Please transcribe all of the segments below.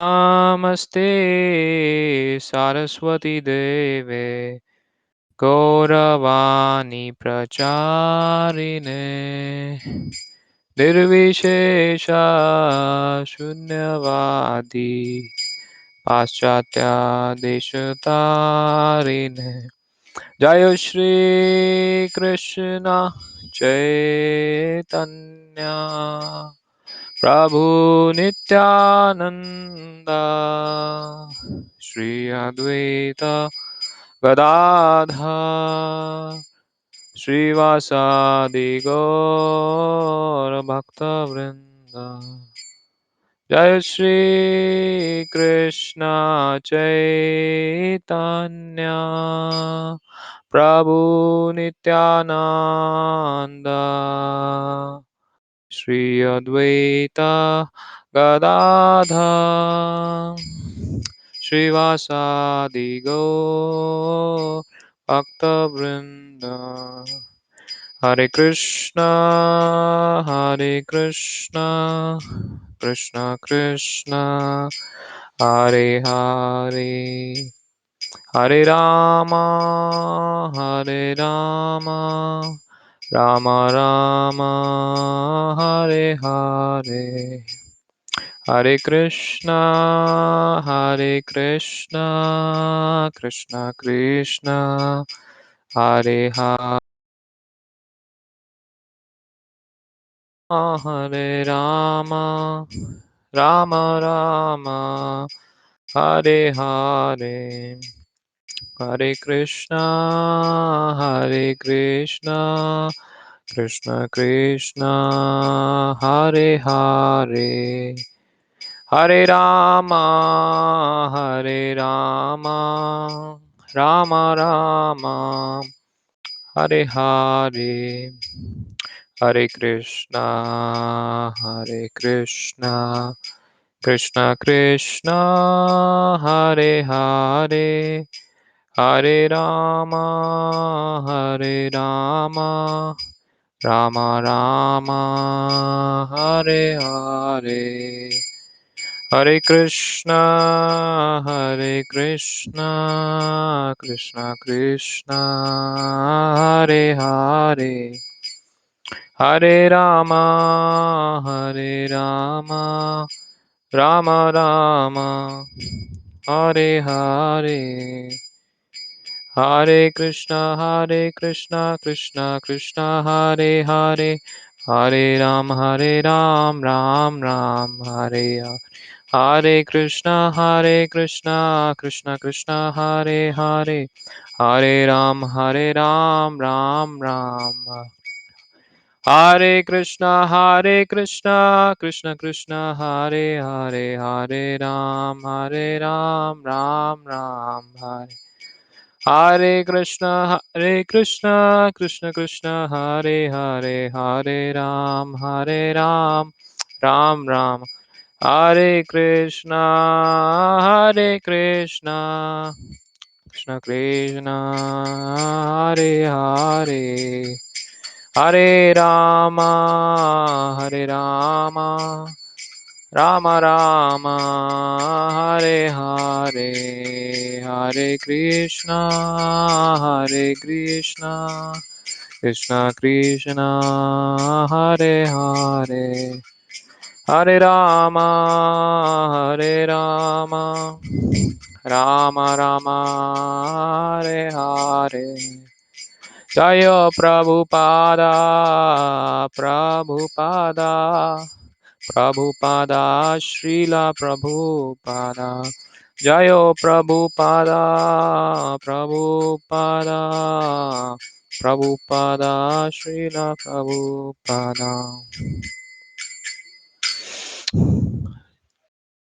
नमस्ते सारस्वती देवे गौरवाणी प्रचारिणे निर्विशेषा शून्यवादी पाश्चात्य देशतारिणे जय श्री कृष्ण चैतन्य प्रभु नित्यानंद श्री अद्वैत गदाधर श्रीवासादि गौर भक्तवृंद जय श्री कृष्ण चैतन्य प्रभु नित्यानंद श्री अद्वैत गदाधर श्रीवासादि गौर भक्तवृंद हरे कृष्णा कृष्णा कृष्णा हरे हरे हरे रामा राम राम हरे हरे हरे कृष्णा कृष्णा कृष्णा हरे हरे हरे राम राम हरे हरे हरे कृष्णा कृष्ण कृष्ण हरे हरे हरे राम राम राम हरे हरे हरे कृष्णा कृष्ण कृष्ण हरे हरे हरे राम राम राम हरे हरे हरे कृष्णा कृष्ण कृष्ण हरे हरे हरे राम राम राम हरे हरे हरे कृष्णा कृष्ण कृष्ण हरे हरे हरे राम राम राम हरे हरे हरे कृष्णा कृष्ण कृष्ण हरे हरे हरे राम राम राम हरे कृष्णा कृष्ण कृष्ण हरे हरे हरे राम राम राम हरे कृष्णा कृष्ण कृष्ण हरे हरे राम राम राम हरे कृष्णा कृष्ण कृष्ण हरे हरे हरे राम राम राम हरे हरे हरे कृष्णा कृष्ण कृष्ण हरे हरे हरे राम राम राम हरे हरे जय प्रभुपादा प्रभुपादा प्रभुपादा श्रीला प्रभुपादा जय प्रभुपादा प्रभुपादा प्रभुपादा श्रीला प्रभुपादा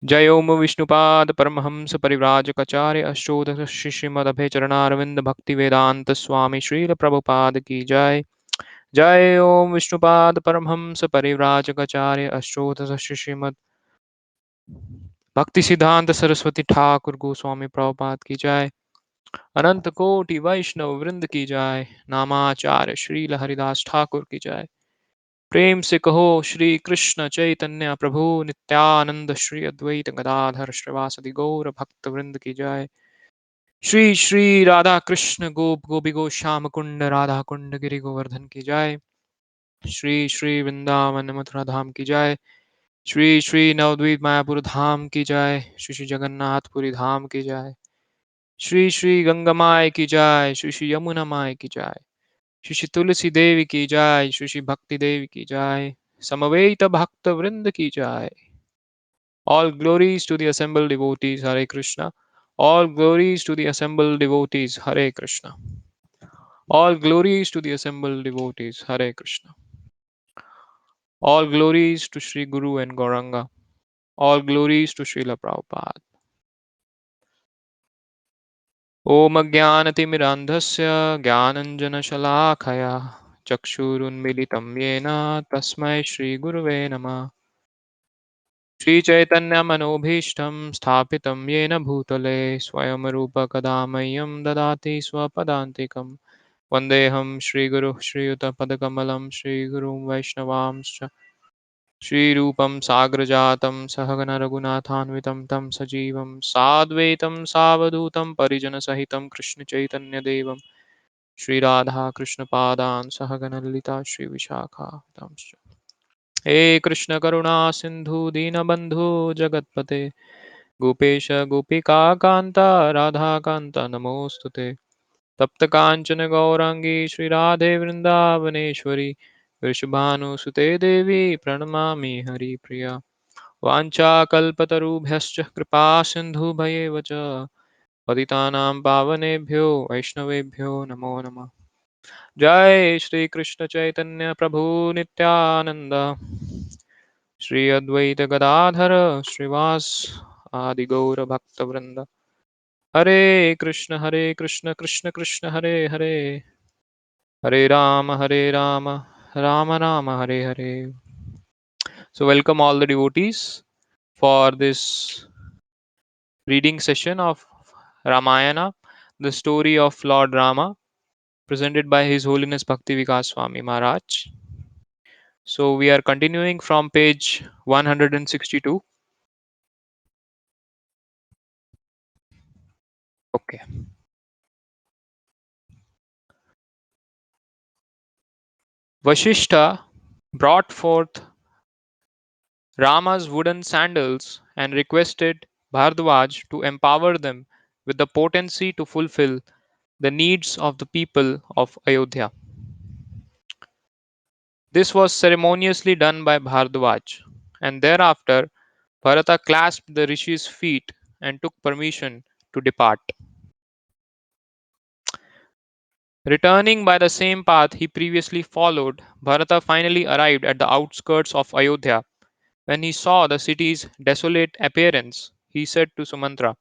जय ओम विष्णुपाद परमहंस परिव्राजकाचार्य अष्टोदश श्रीमदभय चरणारविंद भक्ति वेदांत स्वामी श्रील प्रभुपाद की जय। जय ओम विष्णुपाद परमहंस परिव्राजकाचार्य अष्टोदश श्रीमद भक्ति सिद्धांत सरस्वती ठाकुर गोस्वामी प्रभुपाद की जय। अनंत कोटि वैष्णव वृंद की जय। नामाचार्य श्रील हरिदास ठाकुर की जय। प्रेम से कहो श्री कृष्ण चैतन्य प्रभु नित्यानंद श्री अद्वैत गदाधर श्रीवासदि गौर भक्त वृंद की जय। श्री श्री राधा कृष्ण गोप गोपी गो श्याम कुंड राधा कुंड गिरि गोवर्धन की जय। श्री श्री वृंदावन मथुरा धाम की जय। श्री श्री नवद्वीप मायापुर धाम की जय। श्री श्री जगन्नाथपुरी धाम की जय। श्री श्री गंगा माई की जय। श्री श्री यमुना माई की जय। श्री श्री तुलसी देवी की जय। श्री श्री भक्ति देवी की जय। समवेत भक्त वृंद की जय। All glories to the assembled devotees, Hare Krishna. All glories to the assembled devotees, Hare Krishna. All glories to the assembled devotees, Hare Krishna. All glories to Sri Guru and Gauranga. All glories to Srila Prabhupada. ॐ अज्ञानतिमिरान्धस्य ज्ञानञ्जनशलाखया चक्षुरुन्मिलितं येन तस्मै श्रीगुरुवे नमः। श्रीचैतन्यमनोभीष्टं स्थापितं येन भूतले स्वयं रूपकदा मह्यं ददाति स्वपदान्तिकं। वन्देऽहं श्रीगुरुः श्रीयुतपदकमलं श्रीगुरुं वैष्णवांश्च श्रीरूपं साग्रजातं सहगण रघुनाथान्वितं तं सजीवं साद्वैतं सावधूतं परिजनसहितं कृष्णचैतन्यदेवं श्रीराधाकृष्णपादान् सहगण ललिता श्रीविशाखांश्च। हे कृष्ण करुणा सिंधु दीनबंधु जगतपते गोपेश गोपिका कांता राधा कांता नमोस्तुते। तप्त कांचन गौरांगी श्री राधे वृंदावनेश्वरी वृषभानुसुते देवी प्रणमामि हरिप्रिया। वाञ्छाकल्पतरुभ्यश्च कृपा सिन्धुभयेव च पतितानां पावनेभ्यो वैष्णवेभ्यो नमो नमः। जय श्री कृष्ण चैतन्य प्रभु नित्यानंद श्री अद्वैत गदाधर श्रीवास आदि गौर भक्त वृंद। हरे Krishna Krishna Krishna Hare Hare Hare Ram Ram Ram Hare Hare. So welcome all the devotees for this reading session of Ramayana, the story of Lord Rama, presented by His Holiness Bhakti Vikas Swami Maharaj. So we are continuing from page 162. Okay. Vashishta brought forth Rama's wooden sandals and requested Bhardwaj to empower them with the potency to fulfill the needs of the people of Ayodhya. This was ceremoniously done by Bhardwaj, and thereafter Bharata clasped the rishi's feet and took permission to depart. Returning by the same path he previously followed, Bharata finally arrived at the outskirts of Ayodhya. When he saw the city's desolate appearance, he said to Sumantra,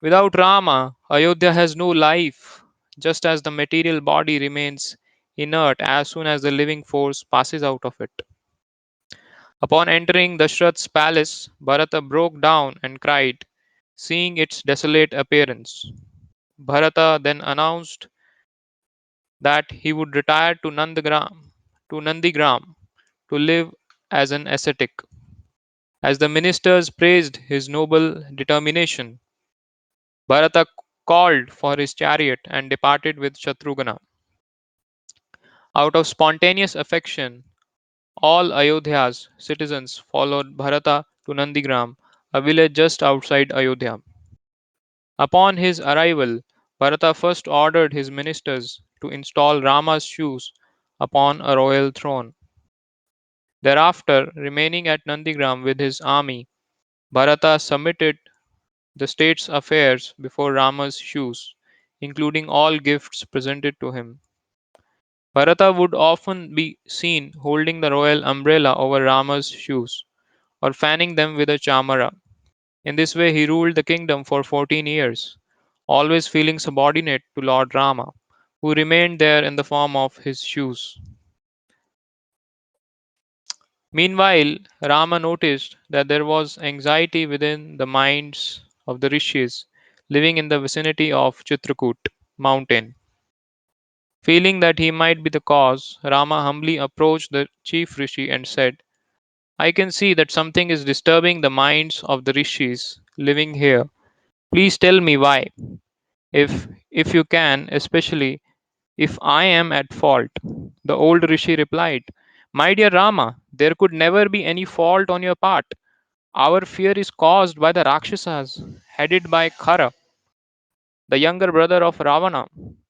"Without Rama, Ayodhya has no life, just as the material body remains inert as soon as the living force passes out of it." Upon entering Dashrath's palace, Bharata broke down and cried, seeing its desolate appearance. Bharata then announced that he would retire to Nandigram to live as an ascetic. As the ministers praised his noble determination, Bharata called for his chariot and departed with Shatrughna. Out of spontaneous affection, all Ayodhya's citizens followed Bharata to Nandigram, a village just outside Ayodhya. Upon his arrival, Bharata first ordered his ministers to install Rama's shoes upon a royal throne. Thereafter, remaining at Nandigram with his army, Bharata submitted the state's affairs before Rama's shoes, including all gifts presented to him. Bharata would often be seen holding the royal umbrella over Rama's shoes or fanning them with a chamara. In this way, he ruled the kingdom for 14 years, always feeling subordinate to Lord Rama, who remained there in the form of his shoes. Meanwhile, Rama noticed that there was anxiety within the minds of the rishis living in the vicinity of Chitrakoot mountain. Feeling that he might be the cause, Rama humbly approached the chief rishi and said, I can see that something is disturbing the minds of the rishis living here. Please tell me why, if you can, especially if I am at fault. The old rishi replied, My dear Rama, there could never be any fault on your part. Our fear is caused by the Rakshasas, headed by Khara, the younger brother of Ravana.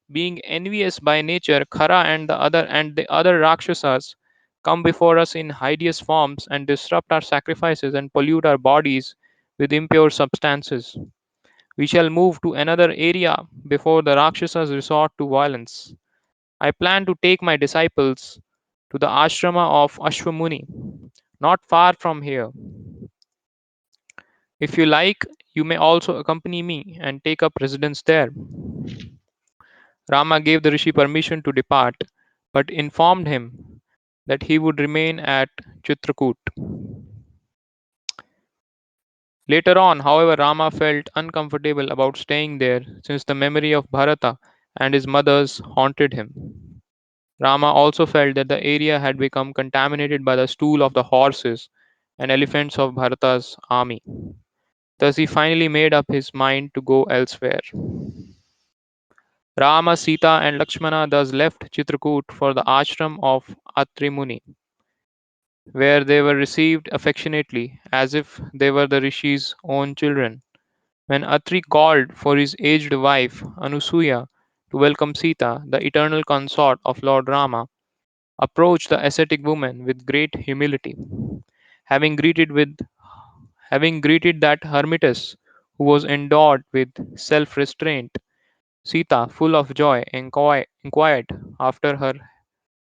Being envious by nature, Khara and the other Rakshasas come before us in hideous forms and disrupt our sacrifices and pollute our bodies with impure substances. We shall move to another area before the Rakshasas resort to violence. I plan to take my disciples to the ashrama of Ashwamuni, not far from here. If you like, you may also accompany me and take up residence there. Rama gave the rishi permission to depart, but informed him that he would remain at Chitrakoot. Later on, however, Rama felt uncomfortable about staying there since the memory of Bharata and his mothers haunted him. Rama also felt that the area had become contaminated by the stool of the horses and elephants of Bharata's army. Thus, he finally made up his mind to go elsewhere. Rama, Sita, and Lakshmana thus left Chitrakoot for the ashram of Atri Muni, where they were received affectionately as if they were the rishi's own children. When Atri called for his aged wife Anusuya to welcome Sita, the eternal consort of Lord Rama, approached the ascetic woman with great humility. Having greeted with having greeted that hermitess who was endowed with self-restraint, Sita, full of joy, inquired after her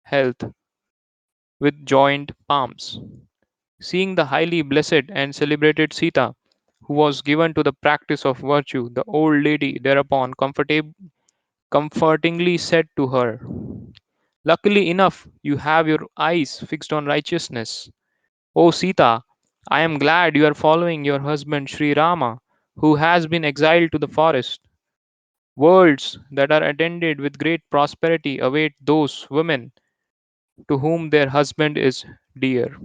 health with joined palms. Seeing the highly blessed and celebrated Sita, who was given to the practice of virtue, the old lady thereupon comfortingly said to her, Luckily enough, you have your eyes fixed on righteousness. O Sita, I am glad you are following your husband Sri Rama, who has been exiled to the forest. Worlds that are attended with great prosperity await those women to whom their husband is dear,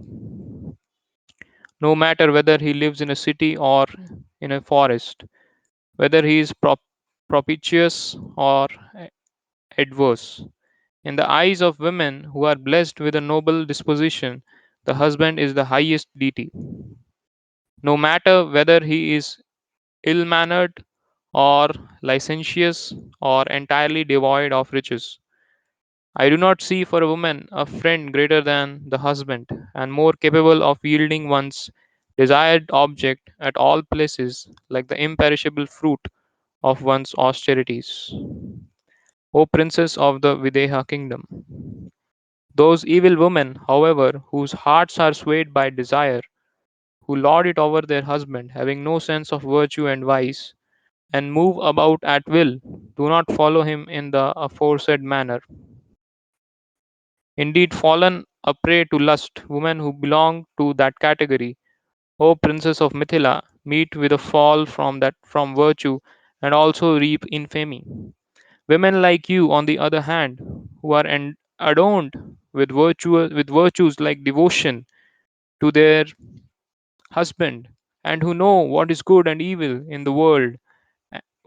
no matter whether he lives in a city or in a forest, whether he is propitious or adverse. In the eyes of women who are blessed with a noble disposition, the husband is the highest deity, no matter whether he is ill mannered or licentious or entirely devoid of riches. I do not see for a woman a friend greater than the husband and more capable of yielding one's desired object at all places, like the imperishable fruit of one's austerities. O princess of the Videha kingdom! Those evil women, however, whose hearts are swayed by desire, who lord it over their husband, having no sense of virtue and vice, and move about at will, do not follow him in the aforesaid manner. Indeed, fallen a prey to lust, women who belong to that category, O princess of Mithila, meet with a fall from virtue and also reap infamy. Women like you, on the other hand, who are adorned with virtues like devotion to their husband, and who know what is good and evil in the world,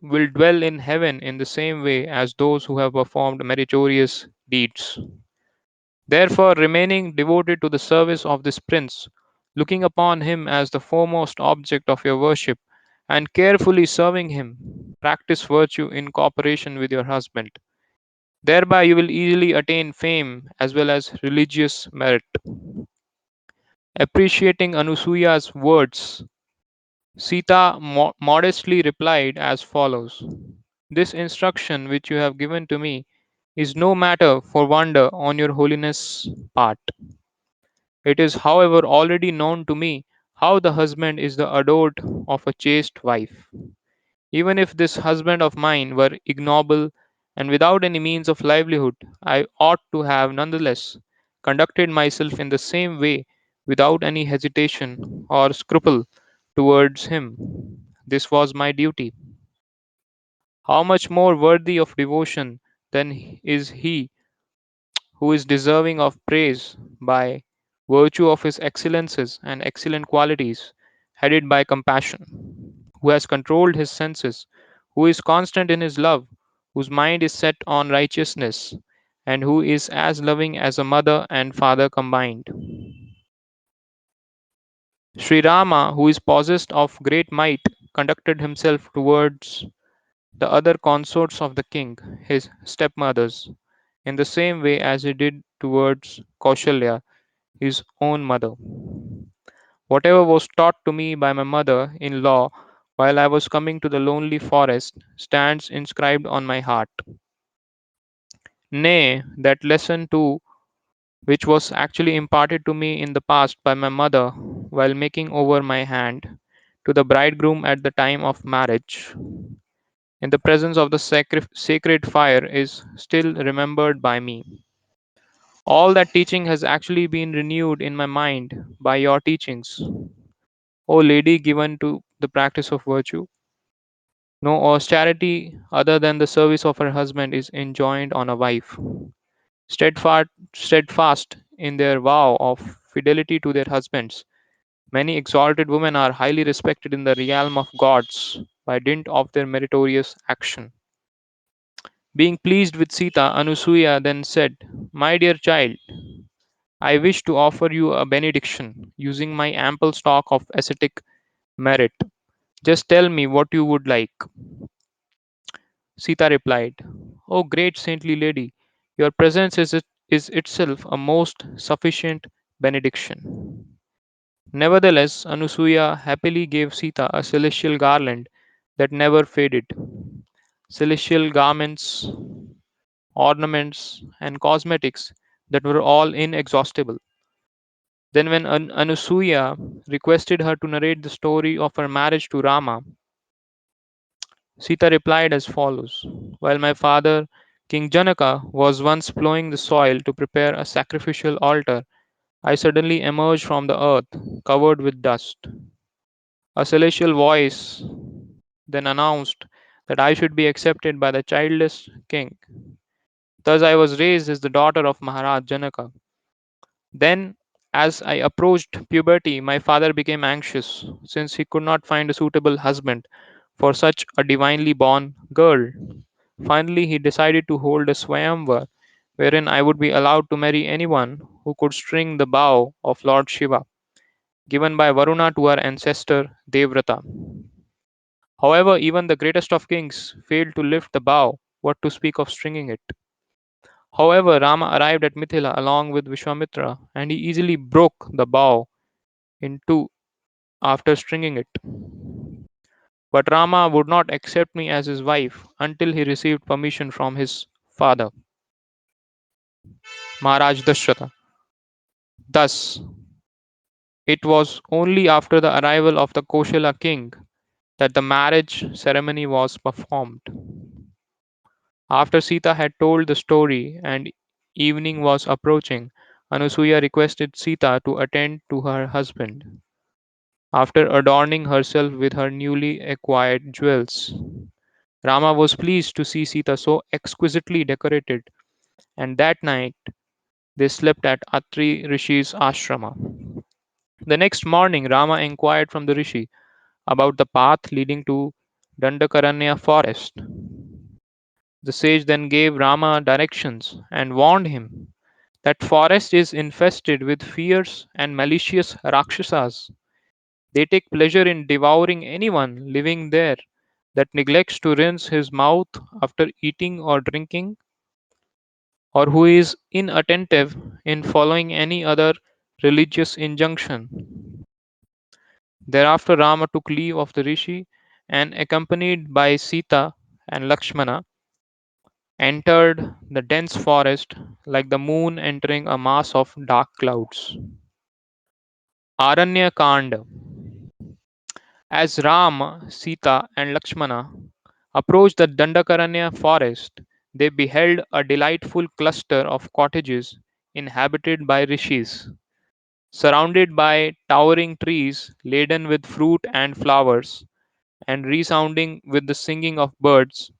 will dwell in heaven in the same way as those who have performed meritorious deeds. Therefore, remaining devoted to the service of this prince, looking upon him as the foremost object of your worship, and carefully serving him, practice virtue in cooperation with your husband. Thereby, you will easily attain fame as well as religious merit. Appreciating Anusuya's words, Sita modestly replied as follows: This instruction which you have given to me is no matter for wonder on your holiness' part. It is, however, already known to me how the husband is the adored of a chaste wife. Even if this husband of mine were ignoble and without any means of livelihood, I ought to have nonetheless conducted myself in the same way without any hesitation or scruple towards him. This was my duty. How much more worthy of devotion than is he who is deserving of praise by virtue of his excellences and excellent qualities, headed by compassion, who has controlled his senses, who is constant in his love, whose mind is set on righteousness, and who is as loving as a mother and father combined. Sri Rama, who is possessed of great might, conducted himself towards the other consorts of the king, his stepmothers, in the same way as he did towards Kaushalya, his own mother. Whatever was taught to me by my mother in law while I was coming to the lonely forest stands inscribed on my heart. Nay, that lesson too, which was actually imparted to me in the past by my mother while making over my hand to the bridegroom at the time of marriage, in the presence of the sacred fire, is still remembered by me. All that teaching has actually been renewed in my mind by your teachings, O lady given to the practice of virtue. No austerity other than the service of her husband is enjoined on a wife. Steadfast in their vow of fidelity to their husbands, many exalted women are highly respected in the realm of gods by dint of their meritorious action. Being pleased with Sita, Anusuya then said, My dear child, I wish to offer you a benediction using my ample stock of ascetic merit. Just tell me what you would like. Sita replied, O great saintly lady, your presence is itself a most sufficient benediction. Nevertheless, Anusuya happily gave Sita a celestial garland that never faded, celestial garments, ornaments, and cosmetics that were all inexhaustible. Then, when Anusuya requested her to narrate the story of her marriage to Rama, Sita replied as follows: While my father, King Janaka, was once plowing the soil to prepare a sacrificial altar, I suddenly emerged from the earth, covered with dust. A celestial voice then announced that I should be accepted by the childless king. Thus, I was raised as the daughter of Maharaj Janaka. Then, as I approached puberty, my father became anxious, since he could not find a suitable husband for such a divinely born girl. Finally, he decided to hold a swayamvar, wherein I would be allowed to marry anyone who could string the bow of Lord Shiva, given by Varuna to our ancestor Devrata. However, even the greatest of kings failed to lift the bow, what to speak of stringing it. However, Rama arrived at Mithila along with Vishwamitra, and he easily broke the bow in two after stringing it. But Rama would not accept me as his wife until he received permission from his father, Maharaj Dashrata. Thus, it was only after the arrival of the Koshala king that the marriage ceremony was performed. After Sita had told the story and evening was approaching, Anusuya requested Sita to attend to her husband. After adorning herself with her newly acquired jewels, Rama was pleased to see Sita so exquisitely decorated, and that night they slept at Atri Rishi's ashrama. The next morning, Rama inquired from the Rishi about the path leading to Dandakaranya forest. The sage then gave Rama directions and warned him that forest is infested with fierce and malicious Rakshasas. They take pleasure in devouring anyone living there that neglects to rinse his mouth after eating or drinking, or who is inattentive in following any other religious injunction. Thereafter, Rama took leave of the rishi and, accompanied by Sita and Lakshmana, entered the dense forest like the moon entering a mass of dark clouds. Aranya Kanda. As Ram, Sita, and Lakshmana approached the Dandakaranya forest, they beheld a delightful cluster of cottages inhabited by rishis, surrounded by towering trees laden with fruit and flowers, and resounding with the singing of birds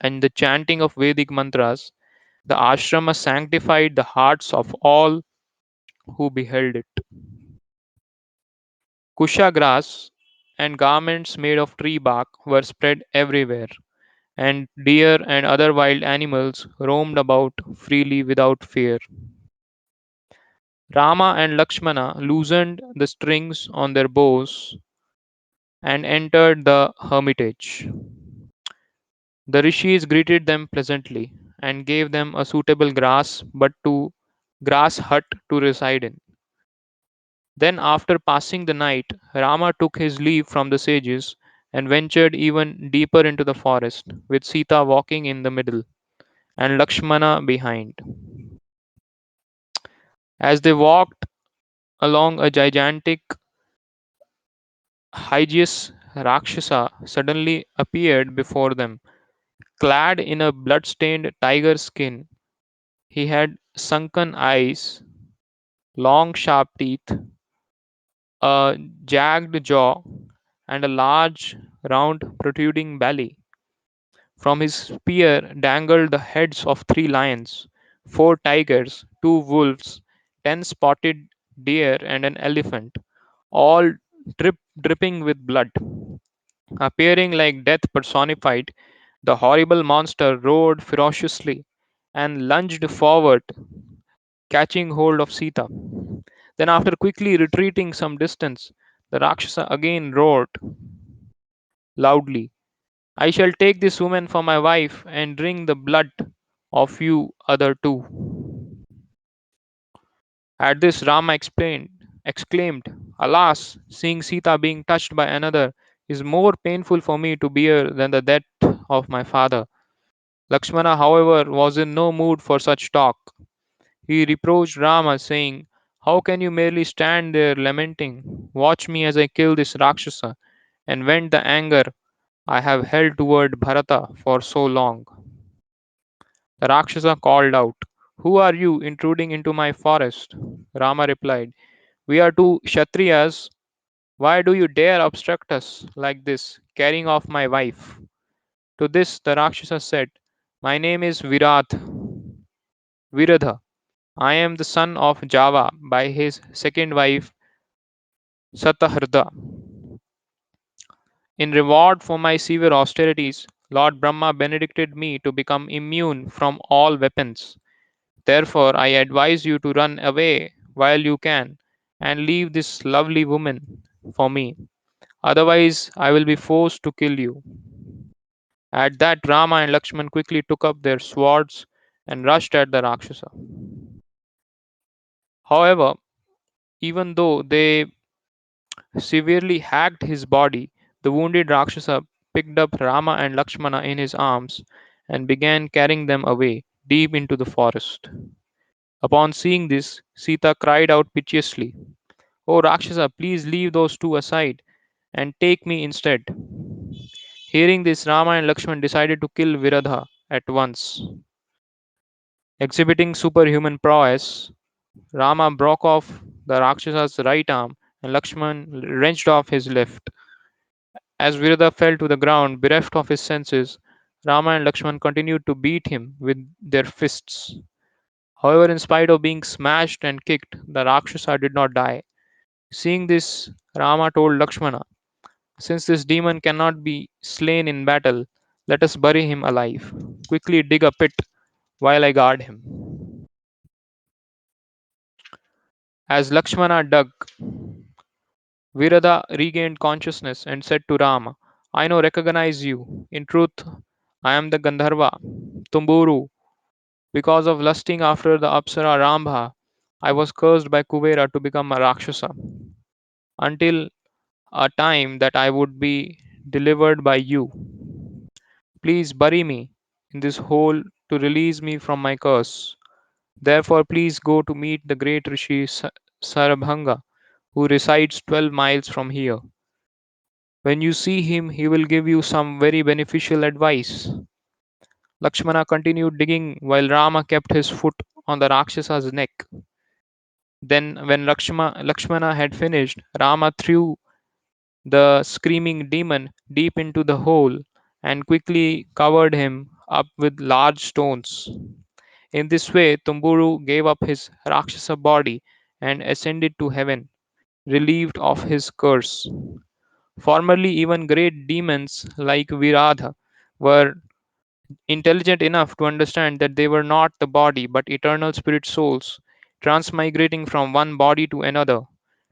and the chanting of Vedic mantras. The ashrama sanctified the hearts of all who beheld it. Kusha grass and garments made of tree bark were spread everywhere, and deer and other wild animals roamed about freely without fear. Rama and Lakshmana loosened the strings on their bows and entered the hermitage. The rishis greeted them pleasantly and gave them a suitable grass hut to reside in. Then, after passing the night, Rama took his leave from the sages and ventured even deeper into the forest, with Sita walking in the middle and Lakshmana behind. As they walked along, a gigantic hideous Rakshasa suddenly appeared before them, clad in a blood-stained tiger skin. He had sunken eyes, long sharp teeth, a jagged jaw, and a large, round, protruding belly. From his spear dangled the heads of 3 lions, 4 tigers, 2 wolves, 10 spotted deer, and an elephant, all dripping with blood. Appearing like death personified, the horrible monster roared ferociously and lunged forward, catching hold of Sita. Then, after quickly retreating some distance, the Rakshasa again roared loudly, I shall take this woman for my wife and drink the blood of you other two. At this, Rama exclaimed, Alas, seeing Sita being touched by another is more painful for me to bear than the death of my father. Lakshmana, however, was in no mood for such talk. He reproached Rama, saying, How can you merely stand there lamenting? Watch me as I kill this Rakshasa and vent the anger I have held toward Bharata for so long. The Rakshasa called out, Who are you intruding into my forest? Rama replied, We are two Kshatriyas. Why do you dare obstruct us like this, carrying off my wife? To this the Rakshasa said, My name is Viradha. I am the son of Java by his second wife Satahrda. In reward for my severe austerities, Lord Brahma benedicted me to become immune from all weapons. Therefore, I advise you to run away while you can and leave this lovely woman for me. Otherwise, I will be forced to kill you. At that, Rama and Lakshman quickly took up their swords and rushed at the Rakshasa. However, even though they severely hacked his body, the wounded Rakshasa picked up Rama and Lakshmana in his arms and began carrying them away deep into the forest. Upon seeing this, Sita cried out piteously, O Rakshasa, please leave those two aside and take me instead. Hearing this, Rama and Lakshman decided to kill Viradha at once. Exhibiting superhuman prowess, Rama broke off the Rakshasa's right arm and Lakshman wrenched off his left. As Virudha fell to the ground, bereft of his senses, Rama and Lakshman continued to beat him with their fists. However, in spite of being smashed and kicked, the Rakshasa did not die. Seeing this, Rama told Lakshmana, Since this demon cannot be slain in battle, let us bury him alive. Quickly dig a pit while I guard him. As Lakshmana dug, Virada regained consciousness and said to Rama, I now recognize you. In truth, I am the Gandharva, Tumburu. Because of lusting after the Apsara Rambha, I was cursed by Kuvera to become a Rakshasa until a time that I would be delivered by you. Please bury me in this hole to release me from my curse. Therefore, please go to meet the great Rishi Sarabhanga, who resides 12 miles from here. When you see him, he will give you some very beneficial advice. Lakshmana continued digging while Rama kept his foot on the Rakshasa's neck. Then, when Lakshmana had finished, Rama threw the screaming demon deep into the hole and quickly covered him up with large stones. In this way, Tumburu gave up his Rakshasa body and ascended to heaven, relieved of his curse. Formerly, even great demons like Viradha were intelligent enough to understand that they were not the body but eternal spirit souls, transmigrating from one body to another.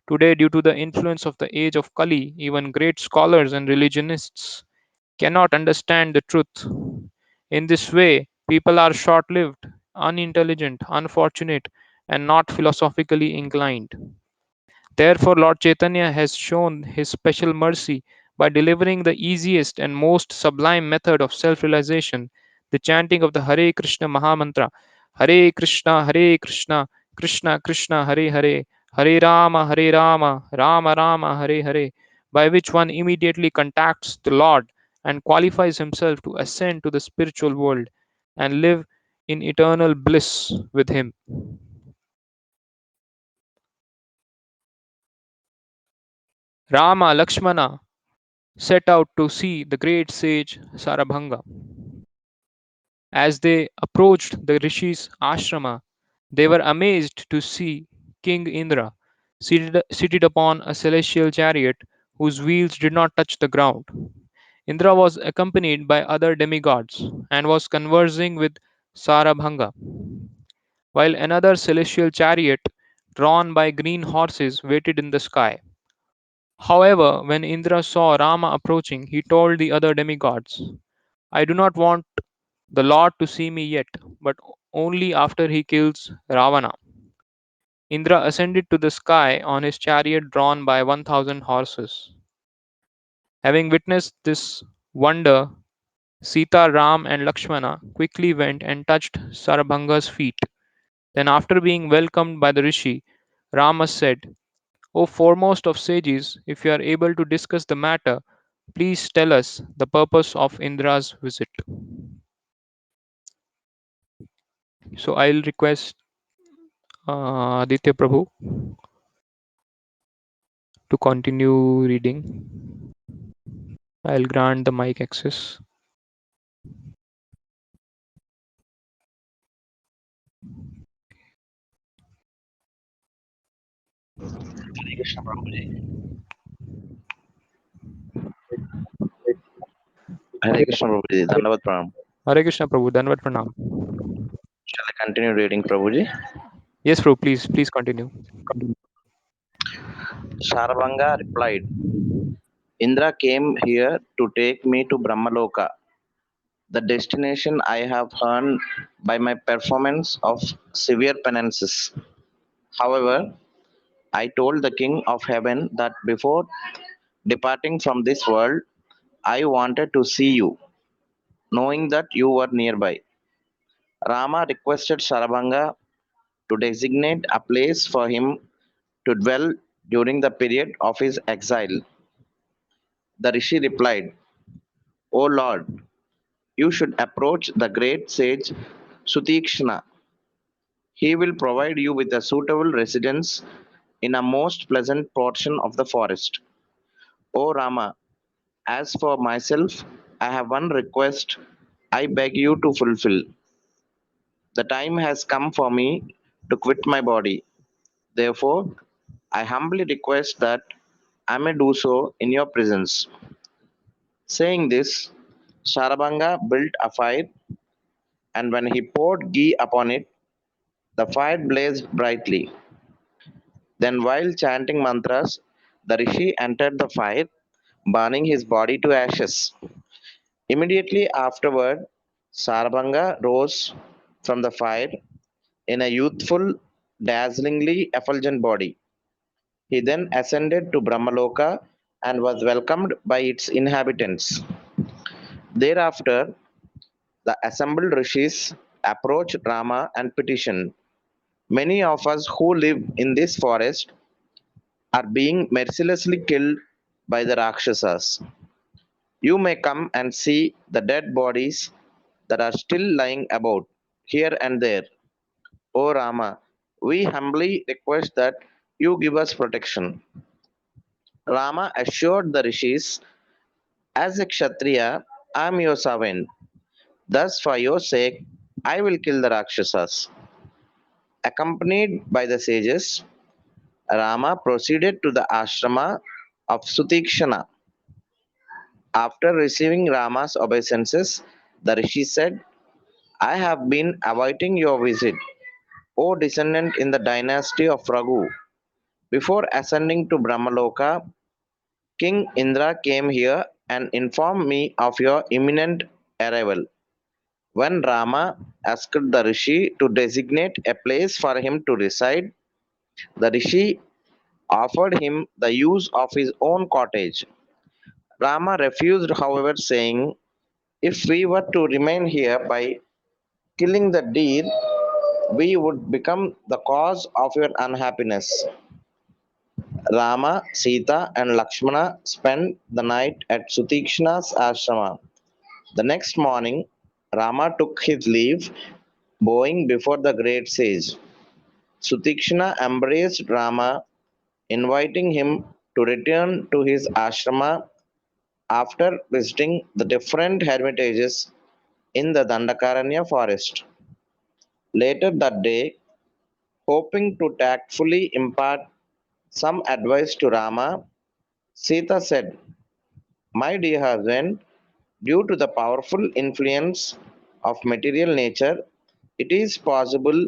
Today, due to the influence of the age of Kali, even great scholars and religionists cannot understand the truth. In this way, people are short lived, unintelligent, unfortunate, and not philosophically inclined. Therefore, Lord Chaitanya has shown his special mercy by delivering the easiest and most sublime method of self realization, the chanting of the Hare Krishna Mahamantra, Hare Krishna, Krishna Krishna, Hare Hare, Hare Rama, Rama Rama, Hare Hare, by which one immediately contacts the Lord and qualifies himself to ascend to the spiritual world and live in eternal bliss with him. Rama Lakshmana set out to see the great sage Sarabhanga. As they approached the rishis' ashrama, they were amazed to see King Indra seated upon a celestial chariot whose wheels did not touch the ground. Indra was accompanied by other demigods and was conversing with Sarabhanga, while another celestial chariot drawn by green horses waited in the sky. However, when Indra saw Rama approaching, he told the other demigods, I do not want the Lord to see me yet, but only after he kills Ravana. Indra ascended to the sky on his chariot drawn by 1,000 horses. Having witnessed this wonder, Sita, Ram, and Lakshmana quickly went and touched Sarabhanga's feet. Then, after being welcomed by the rishi, Rama said, O foremost of sages, if you are able to discuss the matter, please tell us the purpose of Indra's visit. So, I'll request Aditya Prabhu to continue reading. I'll grant the mic access. Hare Krishna Prabhuji. Hare Krishna Prabhuji. Dandavat Pranam. Hare Krishna Prabhu, Danvat Pranam. Shall I continue reading Prabhuji? Yes, Prabhu, please continue. Sarabanga replied, Indra came here to take me to Brahmaloka, the destination I have earned by my performance of severe penances. However, I told the King of Heaven that before departing from this world, I wanted to see you, knowing that you were nearby. Rama requested Sarabanga to designate a place for him to dwell during the period of his exile. The rishi replied, O Lord, you should approach the great sage Sutikshna. He will provide you with a suitable residence in a most pleasant portion of the forest. O Rama, as for myself, I have one request I beg you to fulfill. The time has come for me to quit my body. Therefore, I humbly request that I may do so in your presence. Saying this, Sarabanga built a fire, and when he poured ghee upon it, the fire blazed brightly. Then, while chanting mantras, the rishi entered the fire, burning his body to ashes. Immediately afterward, Sarabanga rose from the fire in a youthful, dazzlingly effulgent body. He then ascended to Brahmaloka and was welcomed by its inhabitants. Thereafter, the assembled rishis approached Rama and petitioned, Many of us who live in this forest are being mercilessly killed by the Rakshasas. You may come and see the dead bodies that are still lying about here and there. O Rama, we humbly request that you give us protection. Rama assured the rishis, As a Kshatriya, I am your servant. Thus, for your sake, I will kill the Rakshasas. Accompanied by the sages, Rama proceeded to the ashrama of Sutikshana. After receiving Rama's obeisances, the rishi said, I have been awaiting your visit, O descendant in the dynasty of Raghu. Before ascending to Brahmaloka, King Indra came here and informed me of your imminent arrival. When Rama asked the rishi to designate a place for him to reside, the rishi offered him the use of his own cottage. Rama refused, however, saying, if we were to remain here by killing the deer, we would become the cause of your unhappiness. Rama, Sita, and Lakshmana spent the night at Sutikshna's ashrama. The next morning, Rama took his leave, bowing before the great sage. Sutikshna embraced Rama, inviting him to return to his ashrama after visiting the different hermitages in the Dandakaranya forest. Later that day, hoping to tactfully impart some advice to Rama, Sita said, my dear husband, due to the powerful influence of material nature, it is possible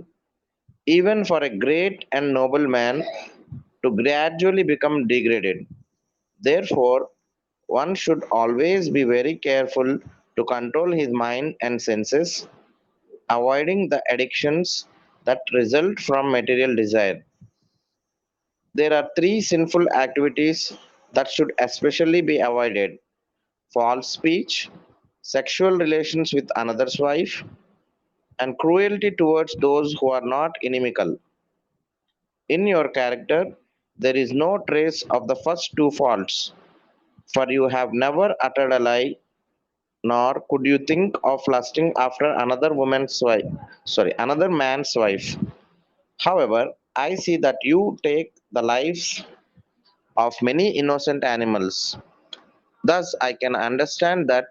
even for a great and noble man to gradually become degraded. Therefore, one should always be very careful to control his mind and senses, avoiding the addictions that result from material desire. There are three sinful activities that should especially be avoided: false speech, sexual relations with another's wife, and cruelty towards those who are not inimical. In your character, there is no trace of the first two faults, for you have never uttered a lie, nor could you think of lusting after another man's wife. However, I see that you take the lives of many innocent animals. Thus, I can understand that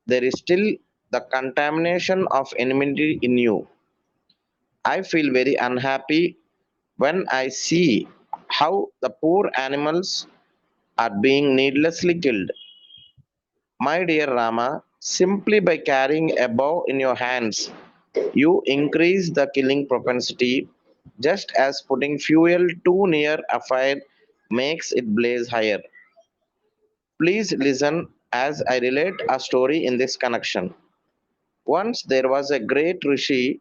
there is still the contamination of enmity in you. I feel very unhappy when I see how the poor animals are being needlessly killed. My dear Rama, simply by carrying a bow in your hands, you increase the killing propensity, just as putting fuel too near a fire makes it blaze higher. Please listen as I relate a story in this connection. Once there was a great rishi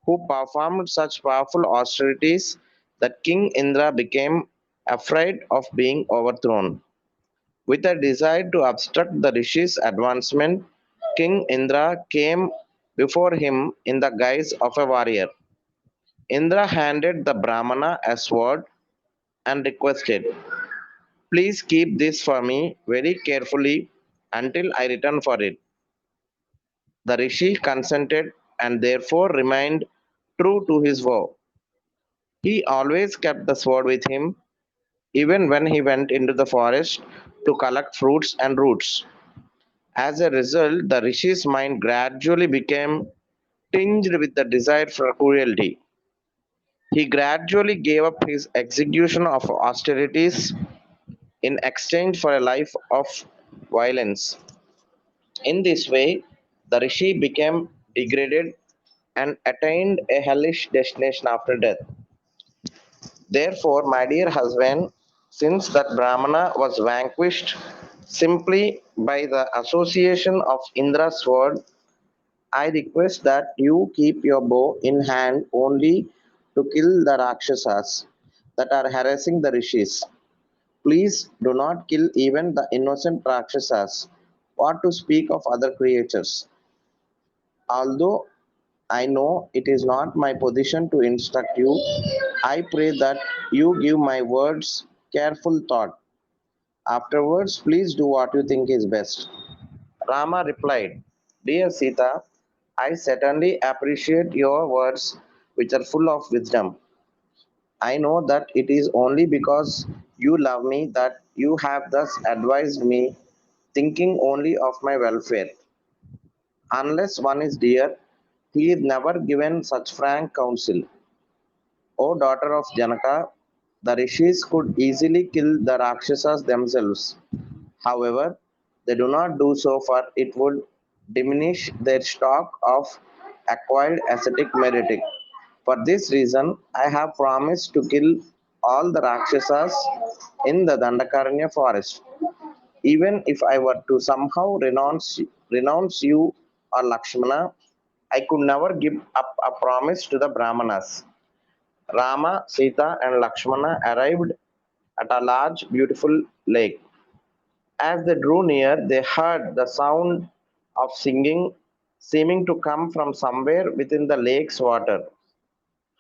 who performed such powerful austerities that King Indra became afraid of being overthrown. With a desire to obstruct the rishi's advancement, King Indra came before him in the guise of a warrior. Indra handed the Brahmana a sword and requested, please keep this for me very carefully until I return for it. The rishi consented and therefore remained true to his vow. He always kept the sword with him, even when he went into the forest to collect fruits and roots. As a result, the rishi's mind gradually became tinged with the desire for cruelty. He gradually gave up his execution of austerities in exchange for a life of violence. In this way, the rishi became degraded and attained a hellish destination after death. Therefore, my dear husband, since that Brahmana was vanquished simply by the association of Indra's sword, I request that you keep your bow in hand only to kill the Rakshasas that are harassing the rishis. Please do not kill even the innocent Rakshasas, what to speak of other creatures. Although I know it is not my position to instruct you, I pray that you give my words careful thought. Afterwards, please do what you think is best. Rama replied, dear Sita, I certainly appreciate your words which are full of wisdom. I know that it is only because you love me that you have thus advised me, thinking only of my welfare. Unless one is dear, He is never given such frank counsel. O daughter of Janaka, the rishis could easily kill the Rakshasas themselves. However, they do not do so, for it would diminish their stock of acquired ascetic merit. For this reason, I have promised to kill all the Rakshasas in the Dandakaranya forest. Even if I were to somehow renounce you or Lakshmana, I could never give up a promise to the Brahmanas. Rama, Sita, and Lakshmana arrived at a large, beautiful lake. As they drew near, they heard the sound of singing seeming to come from somewhere within the lake's water.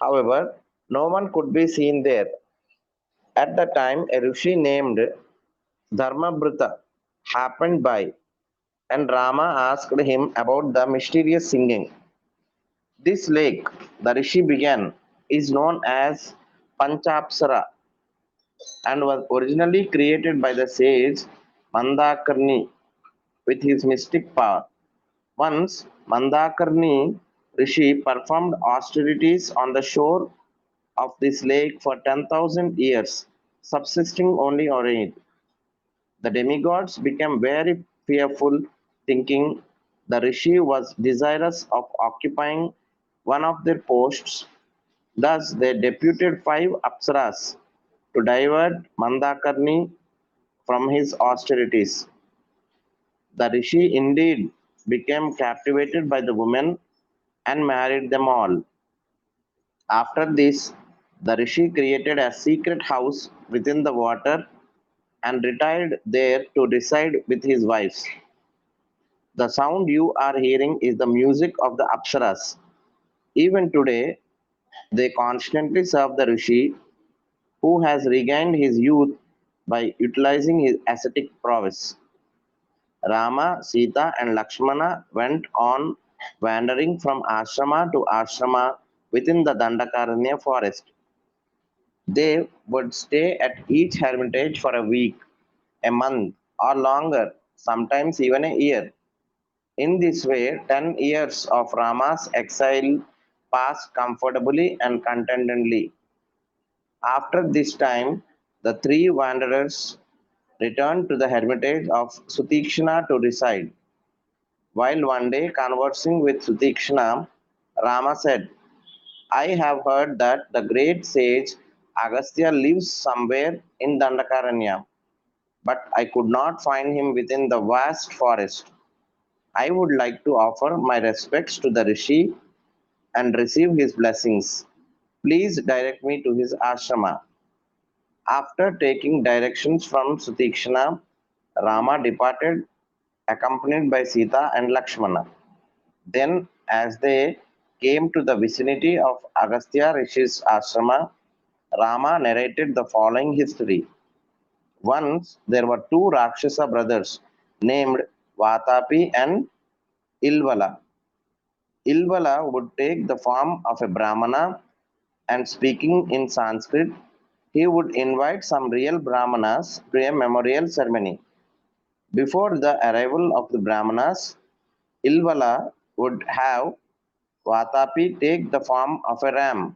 However, no one could be seen there. At the time, a rishi named Dharmabhrata happened by, and Rama asked him about the mysterious singing. This lake, the rishi began, is known as Panchapsara and was originally created by the sage Mandakarni with his mystic power. Once, Mandakarni Rishi performed austerities on the shore of this lake for 10,000 years, subsisting only on it. The demigods became very fearful, thinking the Rishi was desirous of occupying one of their posts. Thus, they deputed 5 Apsaras to divert Mandakarni from his austerities. The Rishi indeed became captivated by the women and married them all. After this, the Rishi created a secret house within the water and retired there to reside with his wives. The sound you are hearing is the music of the Apsaras. Even today, they constantly serve the Rishi who has regained his youth by utilizing his ascetic prowess. Rama, Sita, and Lakshmana went on wandering from ashrama to ashrama within the Dandakaranya forest. They would stay at each hermitage for a week, a month, or longer, sometimes even a year. In this way, 10 years of Rama's exile passed comfortably and contentedly. After this time, the three wanderers returned to the hermitage of Sutikshana to reside. While one day conversing with Sutikshana, Rama said, I have heard that the great sage Agastya lives somewhere in Dandakaranya, but I could not find him within the vast forest. I would like to offer my respects to the Rishi and receive his blessings. Please direct me to his ashrama. After taking directions from Sutikshana, Rama departed accompanied by Sita and Lakshmana. Then, as they came to the vicinity of Agastya Rishi's ashrama, Rama narrated the following history. Once there were two Rakshasa brothers named Vatapi and Ilvala. Ilvala would take the form of a Brahmana and speaking in Sanskrit, he would invite some real Brahmanas to a memorial ceremony. Before the arrival of the Brahmanas, Ilvala would have Vatapi take the form of a ram.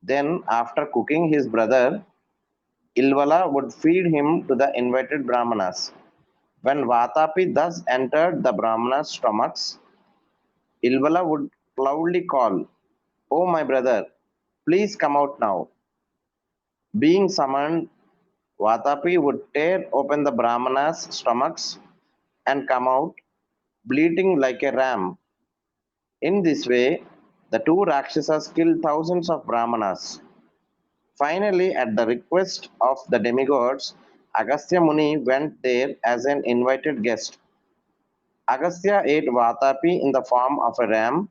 Then, after cooking his brother, Ilvala would feed him to the invited Brahmanas. When Vatapi thus entered the Brahmanas' stomachs, Ilvala would loudly call, Oh, my brother, please come out now. Being summoned, Vatapi would tear open the Brahmanas' stomachs and come out, bleating like a ram. In this way, the two Rakshasas killed thousands of Brahmanas. Finally, at the request of the demigods, Agastya Muni went there as an invited guest. Agastya ate Vatapi in the form of a ram,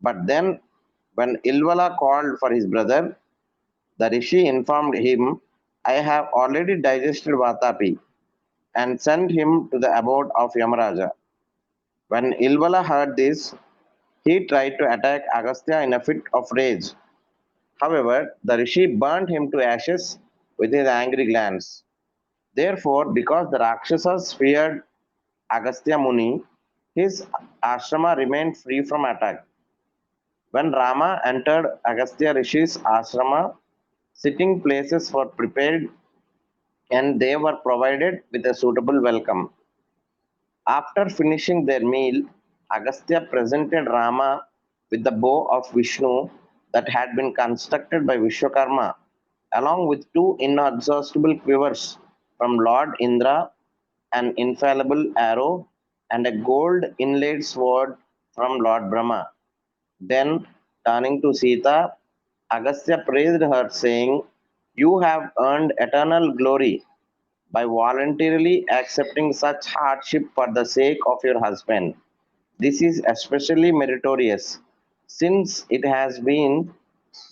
but then, when Ilvala called for his brother, the rishi informed him, I have already digested Vatapi and sent him to the abode of Yamaraja. When Ilvala heard this, he tried to attack Agastya in a fit of rage. However, the rishi burned him to ashes with his angry glance. Therefore, because the Rakshasas feared Agastya Muni, his ashrama remained free from attack. When Rama entered Agastya Rishi's ashrama, sitting places were prepared and they were provided with a suitable welcome. After finishing their meal, Agastya presented Rama with the bow of Vishnu that had been constructed by Vishwakarma, along with two inexhaustible quivers from Lord Indra, an infallible arrow, and a gold inlaid sword from Lord Brahma. Then, turning to Sita, Agastya praised her, saying, "You have earned eternal glory by voluntarily accepting such hardship for the sake of your husband. This is especially meritorious since it has been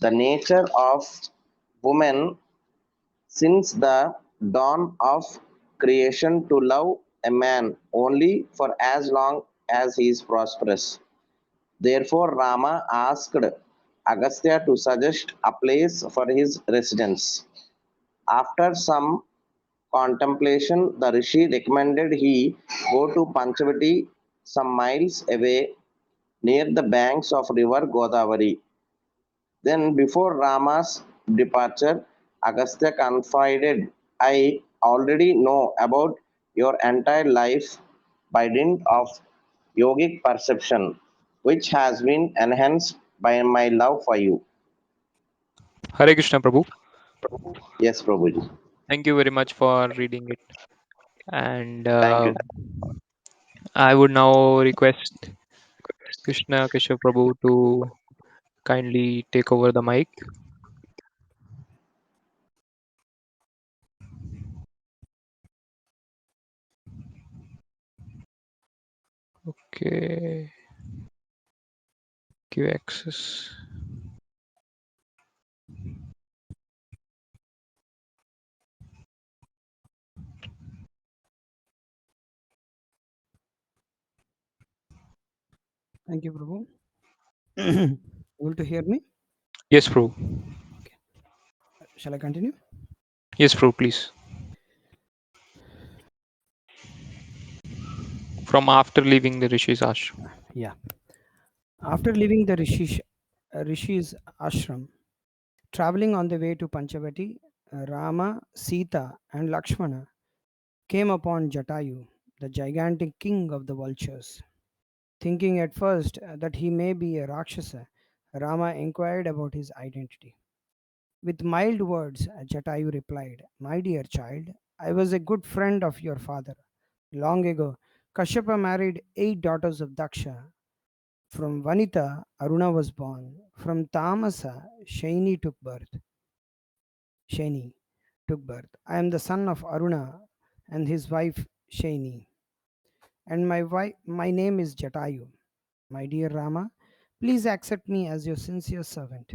the nature of woman since the dawn of creation to love a man only for as long as he is prosperous. Therefore, Rama asked Agastya to suggest a place for his residence. After some contemplation, the Rishi recommended he go to Panchavati, some miles away near the banks of river Godavari. Then, before Rama's departure, Agastya confided, "I already know about your entire life by dint of yogic perception, which has been enhanced by my love for you." Hare Krishna, Prabhu. Yes, Prabhuji. Thank you very much for reading it. And Thank you. I would now request Krishna Keshav Prabhu to kindly take over the mic. Okay, give access. Thank you, Prabhu. Able to hear me? Yes, Prabhu. Okay. Shall I continue? Yes, Prabhu, please. From after leaving the Rishi's ashram. Yeah. After leaving the Rishi's ashram, traveling on the way to Panchavati, Rama, Sita, and Lakshmana came upon Jatayu, the gigantic king of the vultures. Thinking at first that he may be a Rakshasa, Rama inquired about his identity. With mild words, Jatayu replied, "My dear child, I was a good friend of your father. Long ago, Kashyapa married 8 daughters of Daksha. From Vanita, Aruna was born. From Tamasa, Shaini took birth. I am the son of Aruna and his wife Shaini. And my name is Jatayu. My dear Rama, please accept me as your sincere servant.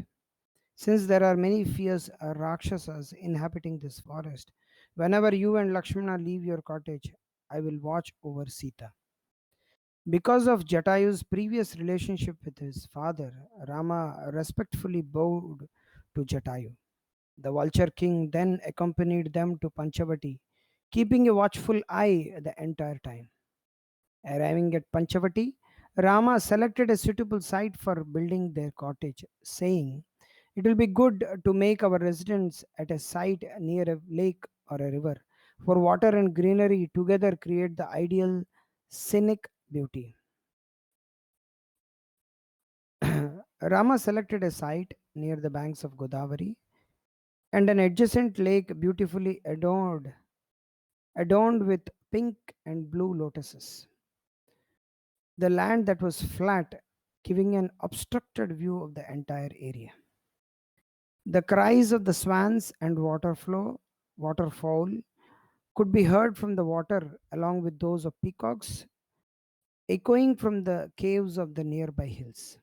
Since there are many fierce Rakshasas inhabiting this forest, whenever you and Lakshmana leave your cottage, I will watch over Sita." Because of Jatayu's previous relationship with his father, Rama respectfully bowed to Jatayu. The vulture king then accompanied them to Panchavati, keeping a watchful eye the entire time. Arriving at Panchavati, Rama selected a suitable site for building their cottage, saying, "It will be good to make our residence at a site near a lake or a river, for water and greenery together create the ideal scenic beauty." Rama selected a site near the banks of Godavari and an adjacent lake beautifully adorned with pink and blue lotuses. The land that was flat, giving an obstructed view of the entire area. The cries of the swans and waterfowl could be heard from the water along with those of peacocks echoing from the caves of the nearby hills.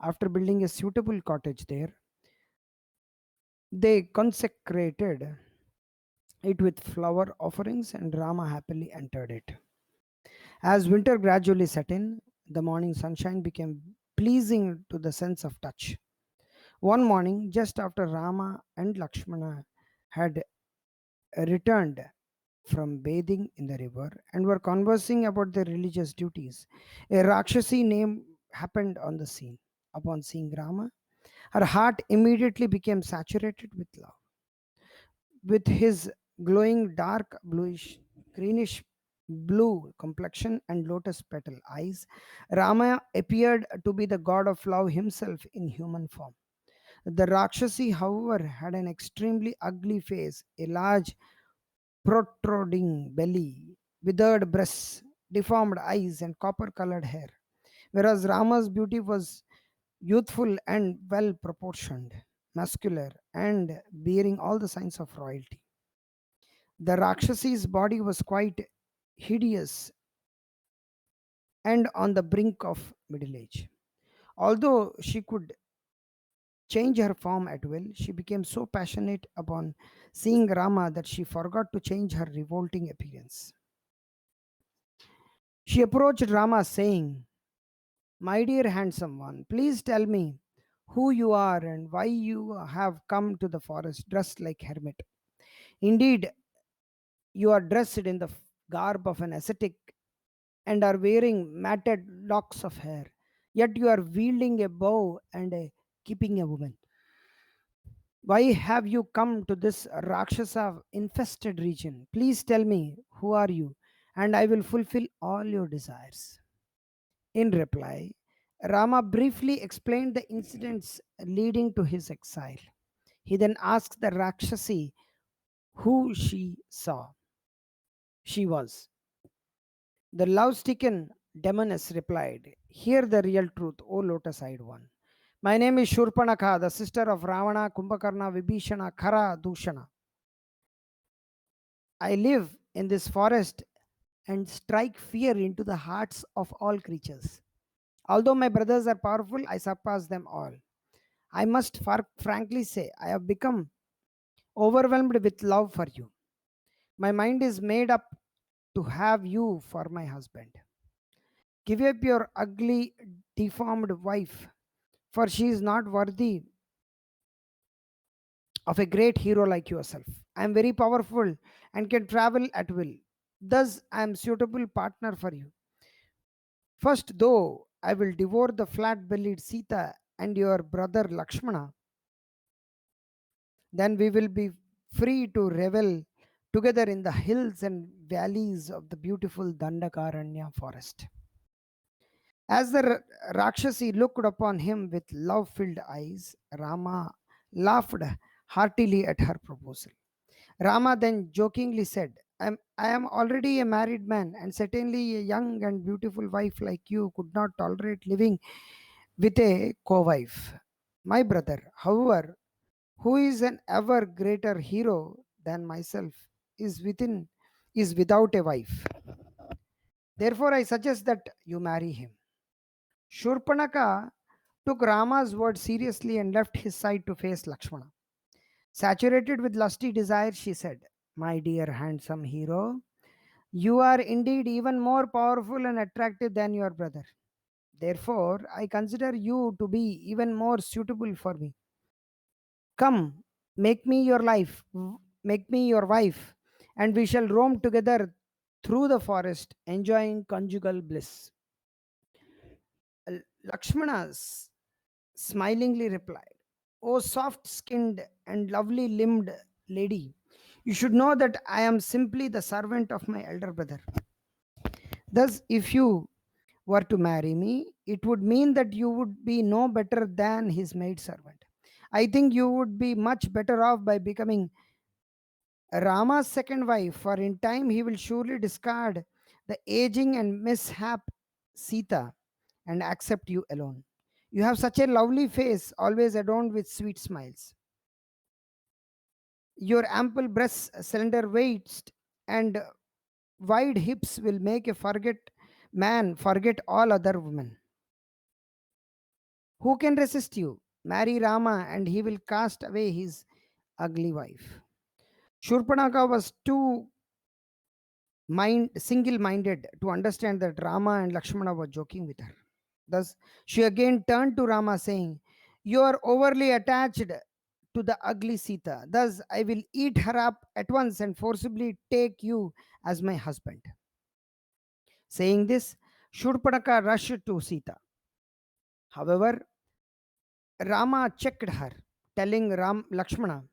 After building a suitable cottage there, they consecrated it with flower offerings, and Rama happily entered it. As winter gradually set in, the morning sunshine became pleasing to the sense of touch. One morning, just after Rama and Lakshmana had returned from bathing in the river and were conversing about their religious duties, a Rakshasi name happened on the scene. upon seeing Rama. Her heart immediately became saturated with love. With his glowing dark bluish, greenish blue complexion and lotus petal eyes, Rama appeared to be the god of love himself in human form. The Rakshasi, however, had an extremely ugly face, a large protruding belly, withered breasts, deformed eyes, and copper colored hair, whereas Rama's beauty was youthful and well proportioned, muscular, and bearing all the signs of royalty. The Rakshasi's body was quite hideous and on the brink of middle age. Although she could change her form at will, she became so passionate upon seeing Rama that she forgot to change her revolting appearance. She approached Rama, saying, "My dear handsome one, please tell me who you are and why you have come to the forest dressed like hermit. Indeed, you are dressed in the garb of an ascetic and are wearing matted locks of hair, yet you are wielding a bow and keeping a woman. Why have you come to this Rakshasa infested region? Please tell me who are you, and I will fulfill all your desires." In reply, Rama briefly explained the incidents leading to his exile. He then asked the Rakshasi who she was. The love stricken demoness replied, "Hear the real truth, O lotus eyed one. My name is Shurpanakha, the sister of Ravana, Kumbhakarna, Vibhishana, Khara, Dushana. I live in this forest and strike fear into the hearts of all creatures. Although my brothers are powerful, I surpass them all. I must frankly say, I have become overwhelmed with love for you. My mind is made up to have you for my husband. Give up your ugly, deformed wife, for she is not worthy of a great hero like yourself. I am very powerful and can travel at will. Thus, I am suitable partner for you. First, though, I will devour the flat bellied Sita and your brother Lakshmana. Then we will be free to revel together in the hills and valleys of the beautiful Dandakaranya forest. As the Rakshasi looked upon him with love filled eyes, Rama laughed heartily at her proposal. Rama then jokingly said, I am already a married man, and certainly a young and beautiful wife like you could not tolerate living with a co wife. My brother, however, who is an ever greater hero than myself, is without a wife. Therefore, I suggest that you marry him. Shurpanaka took Rama's word seriously and left his side to face Lakshmana. Saturated with lusty desire, she said, "My dear handsome hero, you are indeed even more powerful and attractive than your brother. Therefore, I consider you to be even more suitable for me. Come, make me your life, make me your wife, and we shall roam together through the forest, enjoying conjugal bliss." Lakshmana smilingly replied, "O soft skinned and lovely limbed lady, you should know that I am simply the servant of my elder brother. Thus, if you were to marry me, it would mean that you would be no better than his maid servant. I think you would be much better off by becoming Rama's second wife, for in time he will surely discard the aging and mishap Sita and accept you alone. You have such a lovely face, always adorned with sweet smiles. Your ample breasts, slender waist, and wide hips will make a man forget all other women. Who can resist you? Marry Rama, and he will cast away his ugly wife." Shurpanaka was too single-minded to understand that Rama and Lakshmana were joking with her. Thus, she again turned to Rama, saying, "You are overly attached to the ugly Sita. Thus, I will eat her up at once and forcibly take you as my husband." Saying this, Shurpanaka rushed to Sita. However, Rama checked her, telling Lakshmana,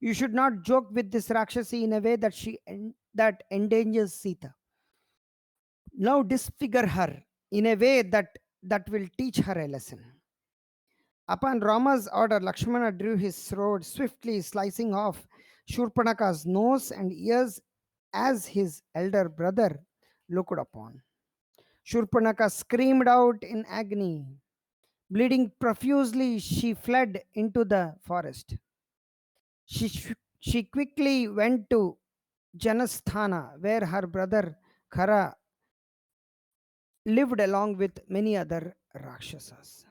"You should not joke with this Rakshasi in a way that endangers Sita. Now disfigure her in a way that will teach her a lesson." Upon Rama's order, Lakshmana drew his sword, swiftly slicing off Shurpanaka's nose and ears as his elder brother looked upon. Shurpanaka screamed out in agony. Bleeding profusely, she fled into the forest. She quickly went to Janasthana, where her brother Khara lived along with many other Rakshasas.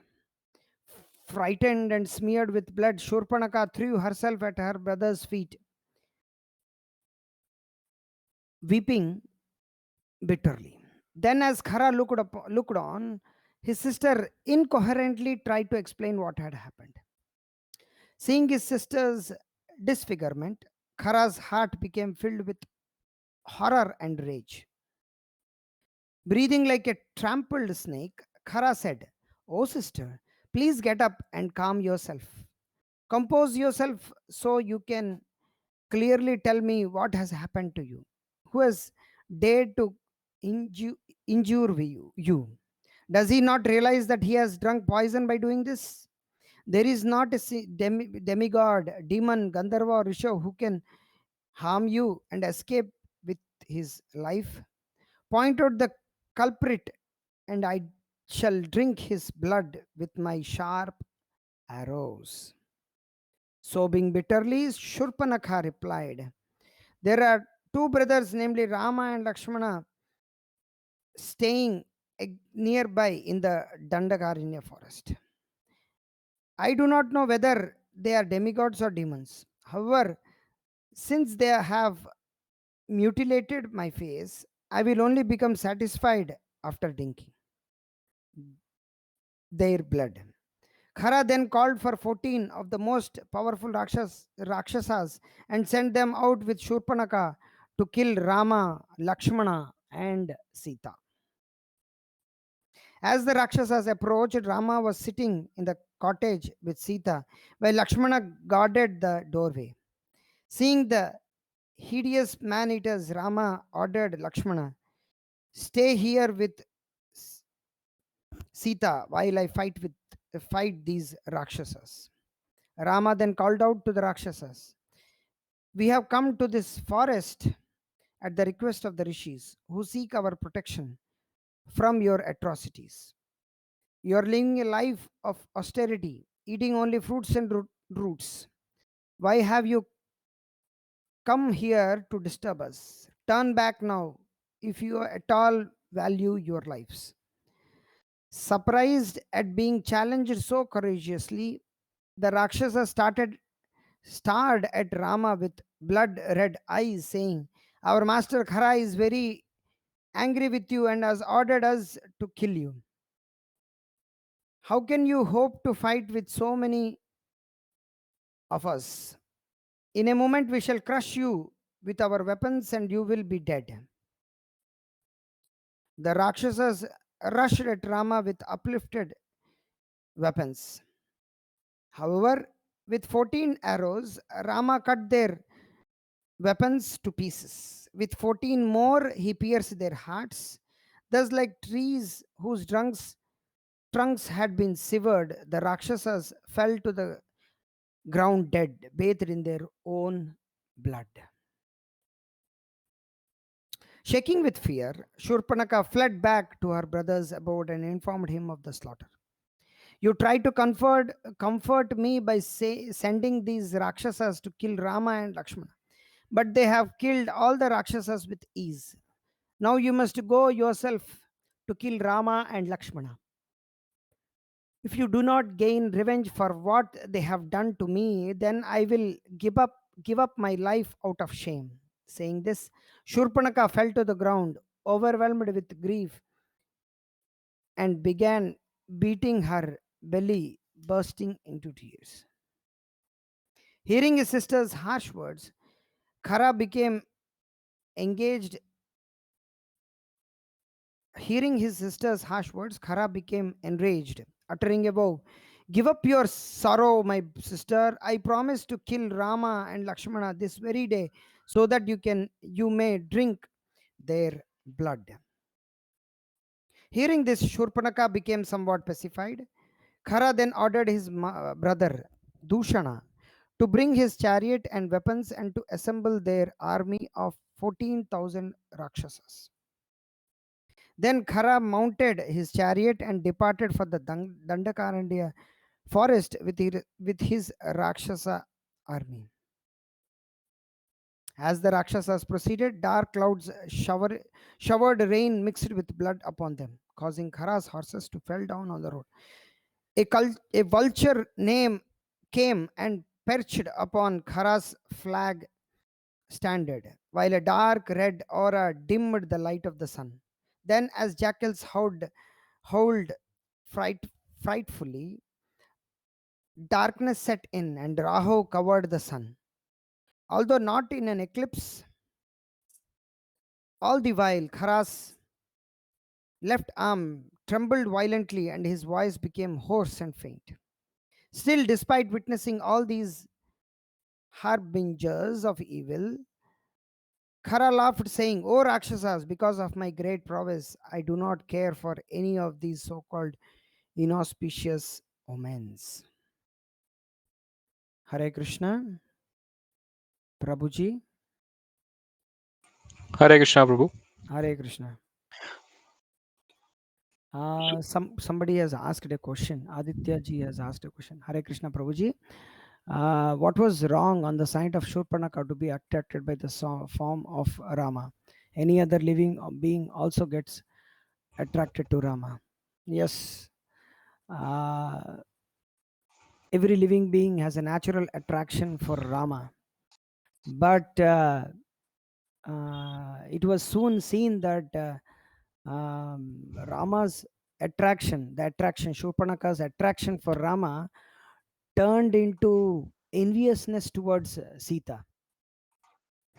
Frightened and smeared with blood, Shurpanaka threw herself at her brother's feet, weeping bitterly. Then, as Khara looked on, his sister incoherently tried to explain what had happened. Seeing his sister's disfigurement, Khara's heart became filled with horror and rage. Breathing like a trampled snake, Khara said, "Oh, sister, please get up and calm yourself. Compose yourself so you can clearly tell me what has happened to you. Who has dared to inju- injure you? Does he not realize that he has drunk poison by doing this? There is not a demigod, demon, Gandharva, or Rishav who can harm you and escape with his life. Point out the culprit, and I shall drink his blood with my sharp arrows." Sobbing bitterly, Shurpanakha replied, "There are two brothers, namely Rama and Lakshmana, staying nearby in the Dandakaranya forest. I do not know whether they are demigods or demons. However, since they have mutilated my face, I will only become satisfied after drinking their blood." Khara then called for 14 of the most powerful Rakshasas and sent them out with Shurpanaka to kill Rama, Lakshmana, and Sita. As the Rakshasas approached, Rama was sitting in the cottage with Sita, while Lakshmana guarded the doorway. Seeing the hideous man eaters, Rama ordered Lakshmana, "Stay here with Sita while I fight these Rakshasas." Rama then called out to the Rakshasas, "We have come to this forest at the request of the rishis who seek our protection from your atrocities. You are living a life of austerity, eating only fruits and roots. Why have you come here to disturb us? Turn back now if you at all value your lives." Surprised at being challenged so courageously, the Rakshasa stared at Rama with blood red eyes, saying, "Our master Khara is very angry with you and has ordered us to kill you. How can you hope to fight with so many of us? In a moment, we shall crush you with our weapons and you will be dead." The Rakshasas rushed at Rama with uplifted weapons. However, with 14 arrows, Rama cut their weapons to pieces. With 14 more, he pierced their hearts. Thus, like trees whose trunks had been severed, the Rakshasas fell to the ground dead, bathed in their own blood. Shaking with fear, Shurpanaka fled back to her brother's abode and informed him of the slaughter. "You tried to comfort me by sending these Rakshasas to kill Rama and Lakshmana, but they have killed all the Rakshasas with ease. Now you must go yourself to kill Rama and Lakshmana. If you do not gain revenge for what they have done to me, then I will give up my life out of shame." Saying this, Shurpanaka fell to the ground, overwhelmed with grief, and began beating her belly, bursting into tears. Hearing his sister's harsh words, Khara became engaged. Hearing his sister's harsh words, Khara became enraged. Uttering a vow, Give up your sorrow, my sister. I promise to kill Rama and Lakshmana this very day, so that you may drink their blood. Hearing this, Shurpanaka became somewhat pacified. Khara then ordered his brother Dushana to bring his chariot and weapons and to assemble their army of 14,000 Rakshasas. Then Khara mounted his chariot and departed for the Dandakarandya forest with his Rakshasa army. As the Rakshasas proceeded, dark clouds showered rain mixed with blood upon them, causing Khara's horses to fall down on the road. A vulture came and perched upon Khara's flag standard, while a dark red aura dimmed the light of the sun. Then, as jackals howled frightfully, darkness set in and Rahu covered the sun. Although not in an eclipse, all the while Khara's left arm trembled violently and his voice became hoarse and faint. Still, despite witnessing all these harbingers of evil, Khara laughed, saying, "O Rakshasas, because of my great prowess, I do not care for any of these so called inauspicious omens." Hare Krishna, Prabhuji. Hare Krishna, Prabhu. Hare Krishna. Somebody has asked a question. Aditya ji has asked a question. Hare Krishna, Prabhuji. What was wrong on the side of Shurpanaka to be attracted by the form of Rama? Any other living being also gets attracted to Rama. Yes. Every living being has a natural attraction for Rama. But it was soon seen that Rama's attraction, Shurpanaka's attraction for Rama turned into enviousness towards Sita.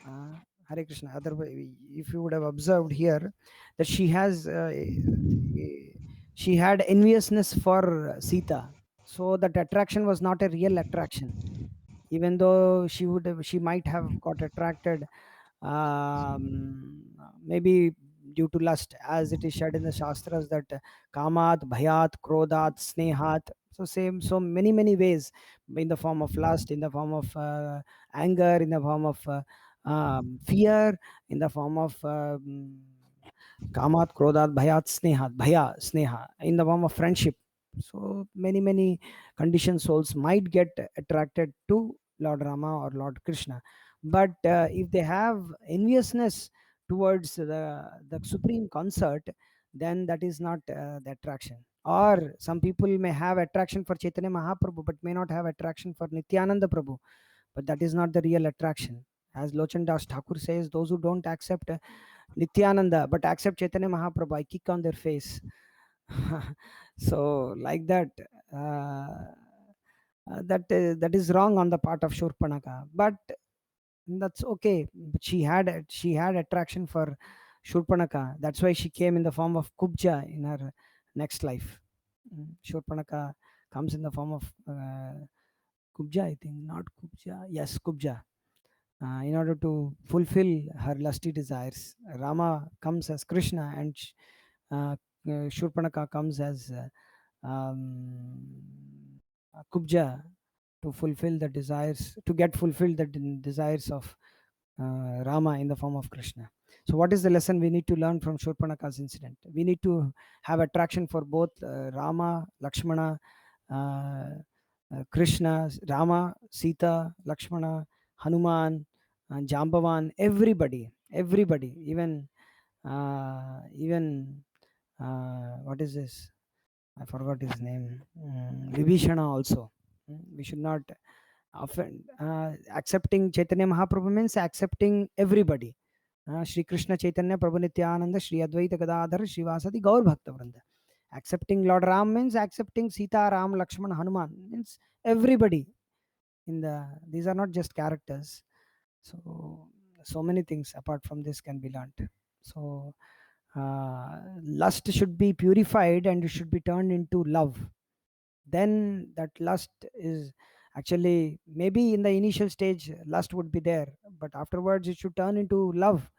Hare Krishna. Otherwise, if you would have observed here, that she had enviousness for Sita, so that attraction was not a real attraction, even though she might have got attracted, maybe due to lust, as it is said in the Shastras that kamat, bhayat, krodhat, snehat. So many ways, in the form of lust, in the form of anger, in the form of fear, in the form of kamat, krodhat, bhayat, snehat, sneha, in the form of friendship. So many conditioned souls might get attracted to Lord Rama or Lord Krishna. But if they have enviousness towards the supreme concert, then that is not the attraction. Or some people may have attraction for Chaitanya Mahaprabhu but may not have attraction for Nityananda Prabhu, but that is not the real attraction. As Lochan Das Thakur says, those who don't accept Nityananda but accept Chaitanya Mahaprabhu, I kick on their face. So like that, that is wrong on the part of Shurpanaka, but that's okay. But she had attraction for Shurpanaka. That's why she came in the form of Kubja in her next life. Shurpanaka comes in the form of Kubja, I think, not Kubja. Yes, Kubja. In order to fulfill her lusty desires, Rama comes as Krishna, and Shurpanaka comes as Kubja to fulfill the desires, to get fulfilled the desires of Rama in the form of Krishna. So, what is the lesson we need to learn from Shurpanaka's incident? We need to have attraction for both Rama, Lakshmana, Krishna, Rama, Sita, Lakshmana, Hanuman, Jambavan, everybody, even what is this? I forgot his name. Vibhishana also. We should not offend. Accepting Chaitanya Mahaprabhu means accepting everybody. Shri Krishna Chaitanya Prabhu Nityananda Shri Advaita Gadadhar Shri Vasadi Gaur Bhakta Vrinda. Accepting Lord Ram means accepting Sita, Ram, Lakshman, Hanuman, means everybody. These are not just characters. So many things apart from this can be learnt. So lust should be purified and it should be turned into love. then that lust is actually, maybe in the initial stage lust would be there, but afterwards it should turn into love.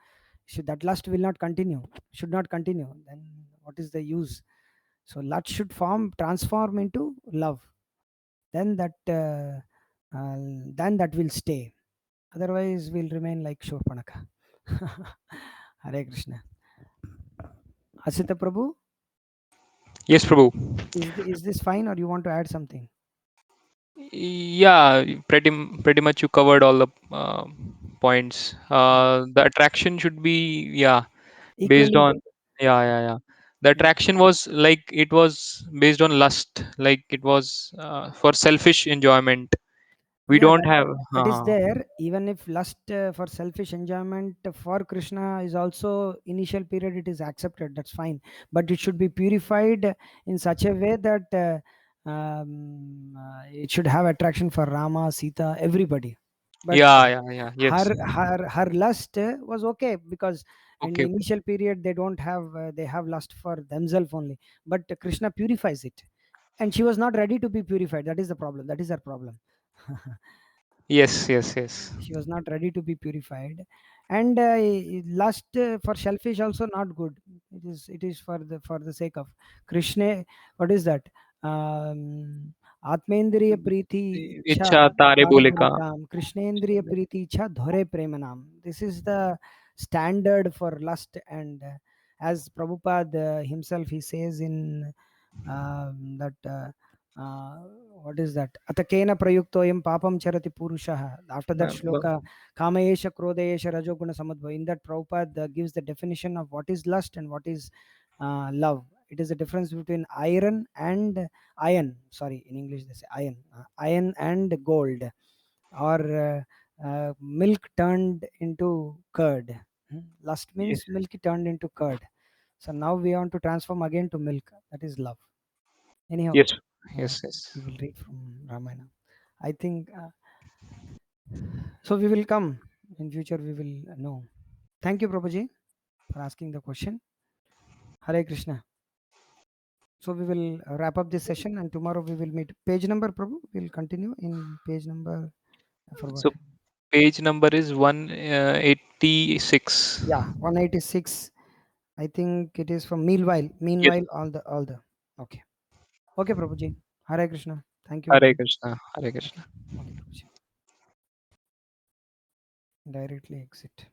That lust will not continue, should not continue, then what is the use? So lust should transform into love, then that will stay, otherwise we'll remain like Shurpanaka. Hare Krishna. Asita Prabhu, Yes, Prabhu. is this fine, or you want to add something? Yeah, pretty much you covered all the points. The attraction should be, yeah, based Equally on, good. yeah. The Yeah, attraction was like it was based on lust, like it was for selfish enjoyment. We yeah, don't have. that is there. Even if lust for selfish enjoyment for Krishna is also initial period, it is accepted, that's fine, but it should be purified in such a way that it should have attraction for Rama, Sita, everybody. But Yeah. her Yes. her lust was okay, because in Okay. initial period they don't have they have lust for themselves only, but Krishna purifies it, and she was not ready to be purified. That is the problem, that is her problem. Yes. She was not ready to be purified, and lust for selfish also not good. It is for the sake of Krishna. What is that? um, Atmendriya Priti इच्छा Ichha तारे Tare बोले का. Bolikam, Krishnendriya Priti Ichha Dhore Premanam. This is the standard for lust, and as Prabhupada himself he says in that uh, what is that? Atakena prayuktoyam papam charati purushaha. After that shloka, kamayesha krodayesha rajoguna samadva. In that Prabhupada gives the definition of what is lust and what is love. It is the difference between iron. Sorry, in English they say iron. Iron and gold, or milk turned into curd. Lust Yes. means milk turned into curd. So now we want to transform again to milk. That is love. Anyhow, Yes. uh, Yes. we will read from Ramayana. I think so. We will come in future. We will know. Thank you, Prabhuji, for asking the question. Hare Krishna. So we will wrap up this session, and tomorrow we will meet. Page number, Prabhu. We'll continue in page number. I forgot. So page number is 186. Yeah, 186. I think it is from meanwhile. Yes. Meanwhile, all the. Okay. Okay, Prabhuji. Hare Krishna. Thank you very Hare much. Krishna. Hare Krishna. Okay, Prabhuji. Directly exit.